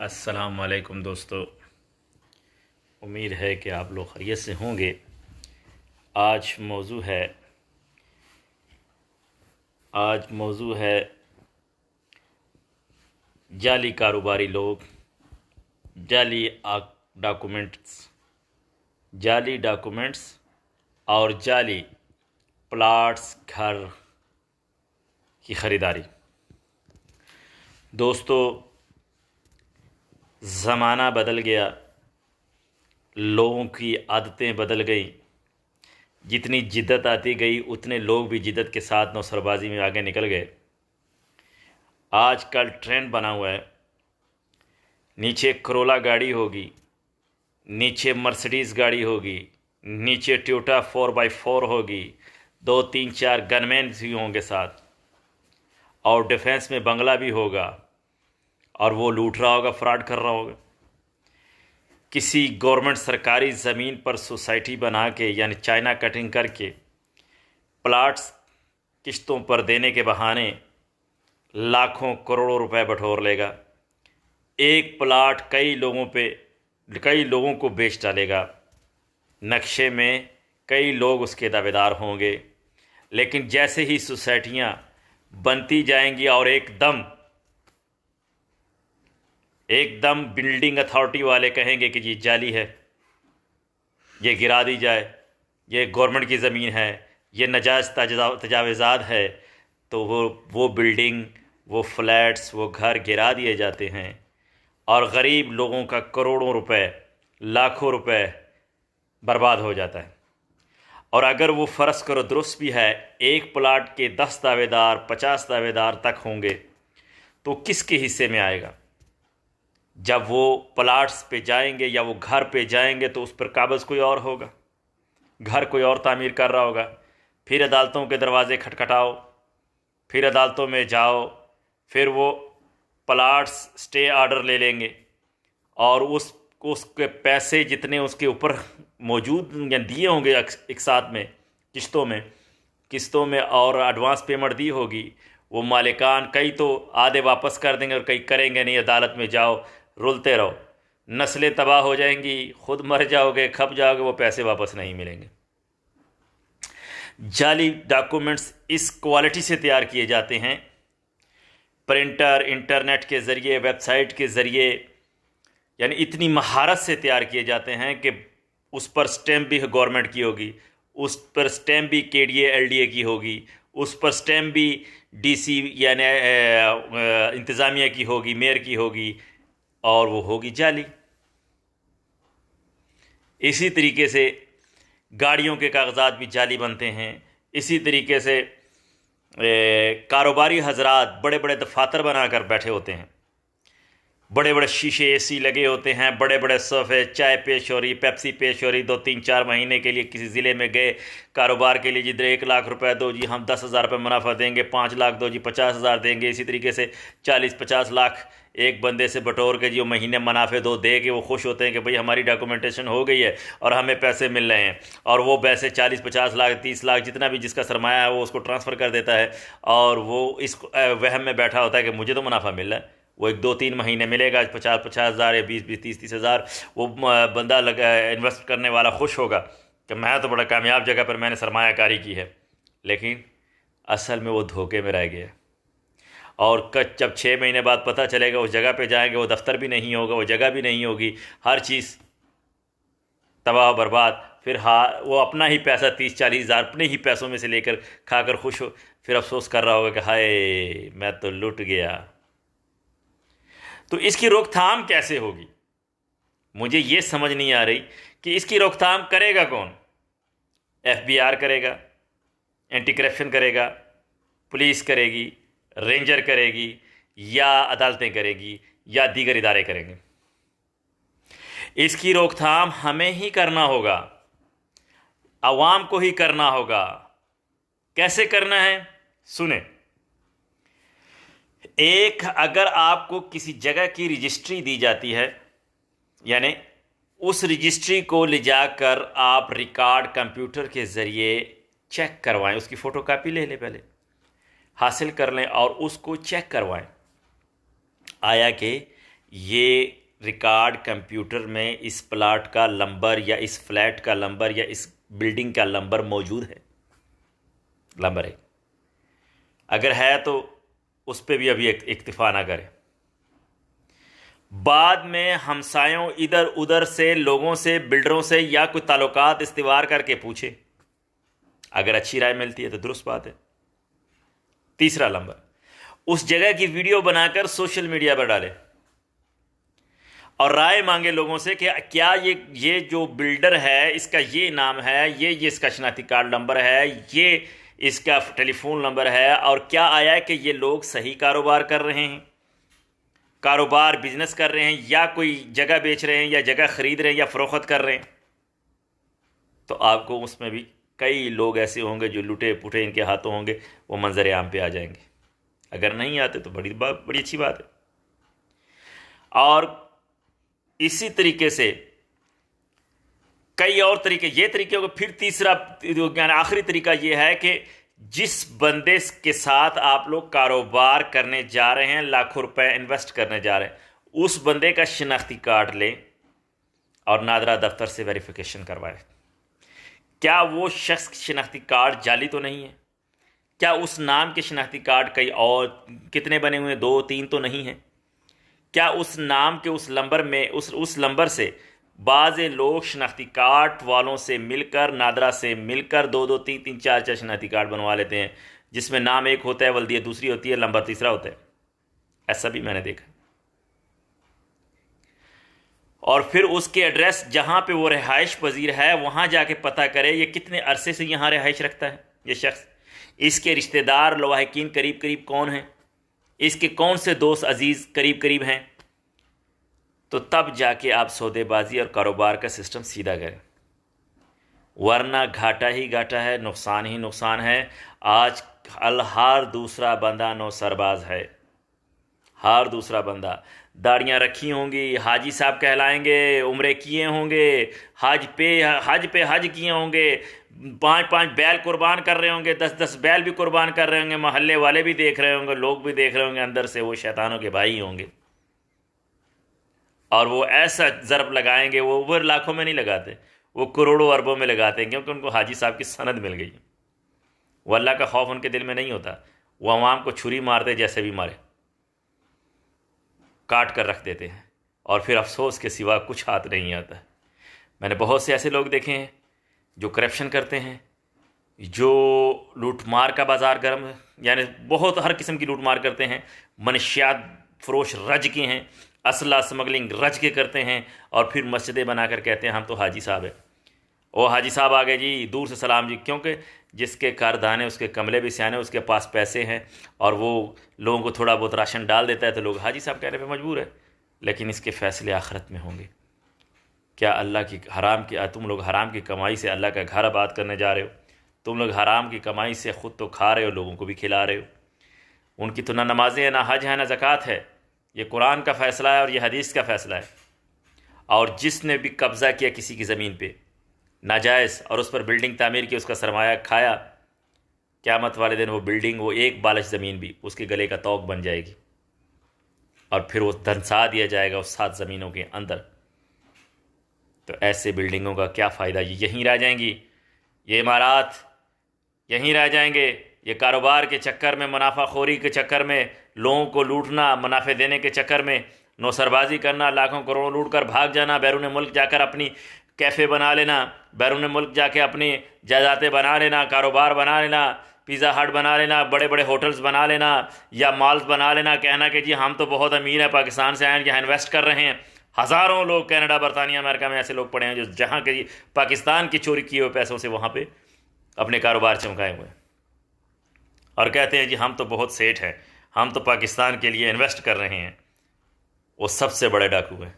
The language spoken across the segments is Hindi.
अस्सलाम वालेकुम दोस्तों। उम्मीद है कि आप लोग खैरियत से होंगे। आज मौजू है जाली कारोबारी लोग, जाली डॉक्यूमेंट्स जाली डॉक्यूमेंट्स और जाली प्लाट्स घर की ख़रीदारी। दोस्तों, ज़माना बदल गया, लोगों की आदतें बदल गई। जितनी जिद्दत आती गई उतने लोग भी जिद्दत के साथ नौसरबाजी में आगे निकल गए। आजकल ट्रेंड बना हुआ है, नीचे करोला गाड़ी होगी, नीचे मर्सिडीज़ गाड़ी होगी, नीचे टोयोटा 4x4 होगी, 2 3 4 गनमैन भी होंगे साथ, और डिफेंस में बंगला भी होगा, और वो लूट रहा होगा, फ्रॉड कर रहा होगा। किसी गवर्नमेंट सरकारी ज़मीन पर सोसाइटी बना के यानी चाइना कटिंग करके प्लाट्स किश्तों पर देने के बहाने लाखों करोड़ों रुपए बटोर लेगा। एक प्लाट कई लोगों को बेच डालेगा। नक्शे में कई लोग उसके दावेदार होंगे, लेकिन जैसे ही सोसाइटियाँ बनती जाएंगी और एकदम बिल्डिंग अथॉरिटी वाले कहेंगे कि ये जाली है, ये गिरा दी जाए, ये गवर्नमेंट की ज़मीन है, ये नाजायज़ तजावीज़ात है, तो वो बिल्डिंग, वो फ्लैट्स, वो घर गिरा दिए जाते हैं और गरीब लोगों का करोड़ों रुपए, लाखों रुपए बर्बाद हो जाता है। और अगर वो फ़र्ज़ करो दुरुस्त भी है, एक प्लाट के 10 दावेदार 50 दावेदार तक होंगे, तो किसके हिस्से में आएगा? जब वो प्लाट्स पे जाएंगे या वो घर पे जाएंगे तो उस पर काबज़ कोई और होगा, घर कोई और तामीर कर रहा होगा। फिर अदालतों के दरवाज़े खटखटाओ, फिर अदालतों में जाओ, फिर वो प्लाट्स स्टे ऑर्डर ले लेंगे और उसके पैसे जितने उसके ऊपर मौजूद या दिए होंगे एक साथ में किस्तों में और एडवांस पेमेंट दी होगी, वो मालिकान कई तो आधे वापस कर देंगे और कई करेंगे नहीं। अदालत में जाओ, रुलते रहो, नस्लें तबाह हो जाएंगी, खुद मर जाओगे, खप जाओगे, वो पैसे वापस नहीं मिलेंगे। जाली डॉक्यूमेंट्स इस क्वालिटी से तैयार किए जाते हैं, प्रिंटर, इंटरनेट के ज़रिए, वेबसाइट के ज़रिए, यानी इतनी महारत से तैयार किए जाते हैं कि उस पर स्टैम्प भी गवर्नमेंट की होगी, उस पर स्टैम्प भी केडीए एलडीए की होगी, उस पर स्टैम्प भी डीसी यानी इंतज़ामिया की होगी, मेयर की होगी, और वो होगी जाली। इसी तरीके से गाड़ियों के कागजात भी जाली बनते हैं। इसी तरीके से कारोबारी हजरात बड़े बड़े दफातर बनाकर बैठे होते हैं, बड़े बड़े शीशे एसी लगे होते हैं, बड़े बड़े सोफ़े, चाय पेश हो रही, पेप्सी पेश हो रही। 2 3 4 महीने के लिए किसी ज़िले में गए कारोबार के लिए, जिधर 1 लाख रुपए दो जी, हम 10,000 रुपये मुनाफा देंगे, 5 लाख दो जी, 50,000 देंगे। इसी तरीके से 40 50 लाख एक बंदे से बटोर के जो महीने मुनाफे दो दे के वो खुश होते हैं कि भाई हमारी डॉक्यूमेंटेशन हो गई है और हमें पैसे मिल रहे हैं। और वो पैसे 40 50 लाख 30 लाख जितना भी जिसका सरमाया है वो उसको ट्रांसफ़र कर देता है, और वो इस वहम में बैठा होता है कि मुझे तो मुनाफा मिल रहा है। वो 1 2 3 महीने मिलेगा, 50 50 हज़ार या 20 20 30 30 हज़ार। वो बंदा इन्वेस्ट करने वाला खुश होगा कि मैं तो बड़ा कामयाब जगह पर मैंने सरमायाकारी की है, लेकिन असल में वो धोखे में रह गया। और जब 6 महीने बाद पता चलेगा, उस जगह पे जाएंगे, वो दफ्तर भी नहीं होगा, वो जगह भी नहीं होगी, हर चीज़ तबाह बर्बाद। फिर वो अपना ही पैसा 30 40 हज़ार अपने ही पैसों में से लेकर खाकर खुश हो, फिर अफसोस कर रहा होगा कि हाय मैं तो लुट गया। तो इसकी रोकथाम कैसे होगी? मुझे ये समझ नहीं आ रही कि इसकी रोकथाम करेगा कौन? एफबीआर करेगा, एंटी करप्शन करेगा, पुलिस करेगी, रेंजर करेगी, या अदालतें करेगी, या दीगर इदारे करेंगे? इसकी रोकथाम हमें ही करना होगा, आवाम को ही करना होगा। कैसे करना है सुने। अगर आपको किसी जगह की रजिस्ट्री दी जाती है, यानी उस रजिस्ट्री को ले जाकर आप रिकॉर्ड कंप्यूटर के ज़रिए चेक करवाएं, उसकी फ़ोटोकॉपी ले लें, पहले हासिल कर लें और उसको चेक करवाएं, आया कि ये रिकॉर्ड कंप्यूटर में इस प्लाट का नंबर या इस फ्लैट का नंबर या इस बिल्डिंग का नंबर मौजूद है, नंबर है। अगर है तो उस पर भी अभी इक्तिफा ना करें। बाद में हमसायों इधर उधर से लोगों से, बिल्डरों से या कोई ताल्लुकात इस्तिवार करके पूछे, अगर अच्छी राय मिलती है तो दुरुस्त बात है। तीसरा नंबर, उस जगह की वीडियो बनाकर सोशल मीडिया पर डाले और राय मांगे लोगों से कि क्या ये जो बिल्डर है इसका ये नाम है, ये इसका शनाख्ती कार्ड नंबर है, ये इसका टेलीफोन नंबर है, और क्या आया है कि ये लोग सही कारोबार कर रहे हैं, कारोबार बिजनेस कर रहे हैं, या कोई जगह बेच रहे हैं, या जगह खरीद रहे हैं, या फरोख्त कर रहे हैं। तो आपको उसमें भी कई लोग ऐसे होंगे जो लुटे पुटे इनके हाथों होंगे, वो मंजर आम पे आ जाएंगे। अगर नहीं आते तो बड़ी अच्छी बात है। और इसी तरीके से कई और तरीके, ये तरीके हो गए। फिर तीसरा आखिरी तरीका ये है कि जिस बंदे के साथ आप लोग कारोबार करने जा रहे हैं, लाखों रुपए इन्वेस्ट करने जा रहे हैं, उस बंदे का शनाख्ती कार्ड लें और नादरा दफ्तर से वेरिफिकेशन करवाएं। क्या वो शख्स शनाख्ती कार्ड जाली तो नहीं है? क्या उस नाम के शनाख्ती कार्ड कई और कितने बने हुए हैं, 2-3 तो नहीं है? क्या उस नाम के उस नंबर में उस नंबर से बाज़ लोग शनाख्ती कार्ड वालों से मिलकर, नादरा से मिलकर 2-2, 3-3, 4-4 शनाख्ती कार्ड बनवा लेते हैं, जिसमें नाम एक होता है, वल्दिया दूसरी होती है, नंबर तीसरा होता है। ऐसा भी मैंने देखा। और फिर उसके एड्रेस जहां पे वो रिहाइश पजीर है वहां जाके पता करे ये कितने अरसे से यहां रिहाइश रखता है ये शख्स, इसके रिश्तेदार लवाहिकीन करीब करीब कौन हैं, इसके कौन से दोस्त अजीज़ करीब करीब हैं। तो तब जाके आप सौदेबाजी और कारोबार का सिस्टम सीधा करें, वरना घाटा ही घाटा है, नुकसान ही नुकसान है। आज हर दूसरा बंदा नौ सरबाज है, हर दूसरा बंदा दाढ़ियाँ रखी होंगी, हाजी साहब कहलाएंगे, उम्रे किए होंगे, हज पे हज किए होंगे, 5-5 बैल कुर्बान कर रहे होंगे, 10-10 बैल भी कुर्बान कर रहे होंगे, मोहल्ले वाले भी देख रहे होंगे, लोग भी देख रहे होंगे, अंदर से वो शैतानों के भाई होंगे। और वो ऐसा ज़रब लगाएंगे, वो लाखों में नहीं लगाते, वो करोड़ों अरबों में लगाते हैं, क्योंकि उनको हाजी साहब की सनद मिल गई। वो अल्लाह का खौफ उनके दिल में नहीं होता, वो अवाम को छुरी मारते जैसे भी मारे, काट कर रख देते हैं, और फिर अफसोस के सिवा कुछ हाथ नहीं आता है। मैंने बहुत से ऐसे लोग देखे हैं जो करप्शन करते हैं, जो लूटमार का बाज़ार गर्म है, यानी बहुत हर किस्म की लूटमार करते हैं, मनशियात फरोश रज के हैं, असला स्मगलिंग रज के करते हैं, और फिर मस्जिदें बनाकर कहते हैं हम तो हाजी साहब है, ओ हाजी साहब आ गए जी, दूर से सलाम जी। क्योंकि जिसके कारदाने उसके कमले भी सियाने, उसके पास पैसे हैं, और वो लोगों को थोड़ा बहुत राशन डाल देता है, तो लोग हाजी साहब कहने पे मजबूर है। लेकिन इसके फ़ैसले आखिरत में होंगे। क्या अल्लाह की तुम लोग हराम की कमाई से अल्लाह का घर आबाद करने जा रहे हो? तुम लोग हराम की कमाई से ख़ुद तो खा रहे हो, लोगों को भी खिला रहे हो। उनकी तो ना नमाजें हैं, ना हज है, ना ज़कात है। ये कुरान का फ़ैसला है और ये हदीस का फ़ैसला है। और जिसने भी कब्ज़ा किया किसी की ज़मीन पे नाजायज़ और उस पर बिल्डिंग तामीर की, उसका सरमाया खाया, क़यामत वाले दिन वो बिल्डिंग, वो एक बालिश ज़मीन भी उसके गले का तौक बन जाएगी, और फिर वो धंसा दिया जाएगा उस 7 ज़मीनों के अंदर। तो ऐसे बिल्डिंगों का क्या फ़ायदा? ये यहीं रह जाएंगी, ये इमारात यहीं रह जाएंगे। ये कारोबार के चक्कर में, मुनाफाखोरी के चक्कर में, लोगों को लूटना, मुनाफे देने के चक्कर में नौसरबाजी करना, लाखों करोड़ों लूट कर भाग जाना, बैरून मुल्क जाकर अपनी कैफ़े बना लेना, बैरून मुल्क जाके अपनी जायदादें बना लेना, कारोबार बना लेना, पिज़्ज़ा हट बना लेना, बड़े बड़े होटल्स बना लेना या मॉल्स बना लेना, कहना कि जी हम तो बहुत अमीर हैं, पाकिस्तान से आए हैं, यहाँ इन्वेस्ट कर रहे हैं। हज़ारों लोग कनाडा, बरतानिया, अमेरिका में ऐसे लोग पड़े हैं जो जहाँ के पाकिस्तान की चोरी किए हुए पैसों से वहाँ पे अपने कारोबार चमकाए हुए, और कहते हैं जी हम तो बहुत सेठ हैं, हम तो पाकिस्तान के लिए इन्वेस्ट कर रहे हैं। वो सबसे बड़े डाकू हैं।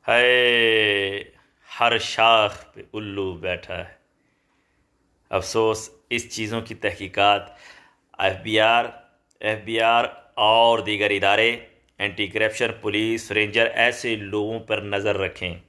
है हर शाख पे उल्लू बैठा है। अफसोस इस चीज़ों की तहकीकात एफबीआर और दीगर इदारे, एंटी करप्शन पुलिस, रेंजर, ऐसे लोगों पर नज़र रखें,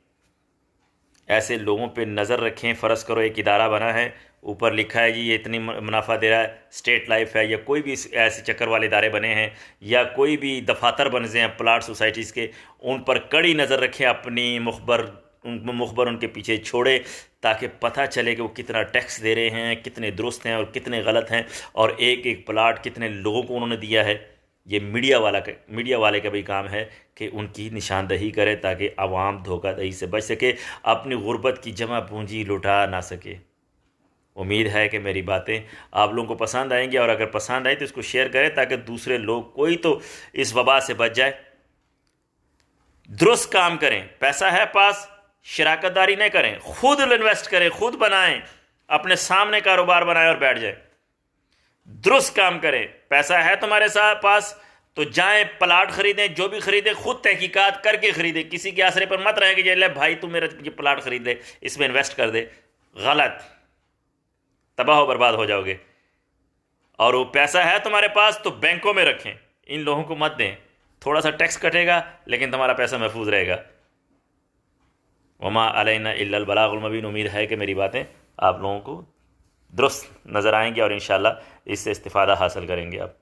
ऐसे लोगों पे नज़र रखें। फ़र्ज़ करो एक इदारा बना है, ऊपर लिखा है जी ये इतनी मुनाफा दे रहा है, स्टेट लाइफ है, या कोई भी ऐसे चक्कर वाले इदारे बने हैं, या कोई भी दफातर बन गए हैं प्लाट सोसाइटीज़ के, उन पर कड़ी नज़र रखें, अपनी मुखबर उनके पीछे छोड़े, ताकि पता चले कि वो कितना टैक्स दे रहे हैं, कितने दुरुस्त हैं और कितने गलत हैं, और एक एक प्लाट कितने लोगों को उन्होंने दिया है। ये मीडिया वाले का भी काम है कि उनकी निशानदही करे, ताकि आवाम धोखाधड़ी से बच सके, अपनी गुर्बत की जमा पूंजी लुटा ना सके। उम्मीद है कि मेरी बातें आप लोगों को पसंद आएंगी, और अगर पसंद आई तो इसको शेयर करें, ताकि दूसरे लोग कोई तो इस वबा से बच जाए। दुरुस्त काम करें, पैसा है पास, शराकतदारी नहीं करें, खुद इन्वेस्ट करें, खुद बनाएं, अपने सामने कारोबार बनाएं और बैठ जाएं। दुरुस्त काम करें, पैसा है तुम्हारे साथ पास तो जाएं, प्लाट खरीदें, जो भी खरीदें खुद तहकीकात करके खरीदें, किसी के आसरे पर मत रहें कि ले भाई तू मेरा ये प्लाट खरीद ले, इसमें इन्वेस्ट कर दे। गलत, तबाह हो बर्बाद हो जाओगे। और वो पैसा है तुम्हारे पास तो बैंकों में रखें, इन लोगों को मत दें, थोड़ा सा टैक्स कटेगा लेकिन तुम्हारा पैसा महफूज रहेगा। वमा अलैना इल्लल बलागुल मुबीन। उम्मीद है कि मेरी बातें आप लोगों को दुरुस्त नज़र आएंगी और इंशाअल्लाह इससे इस्तिफ़ादा हासिल करेंगे आप।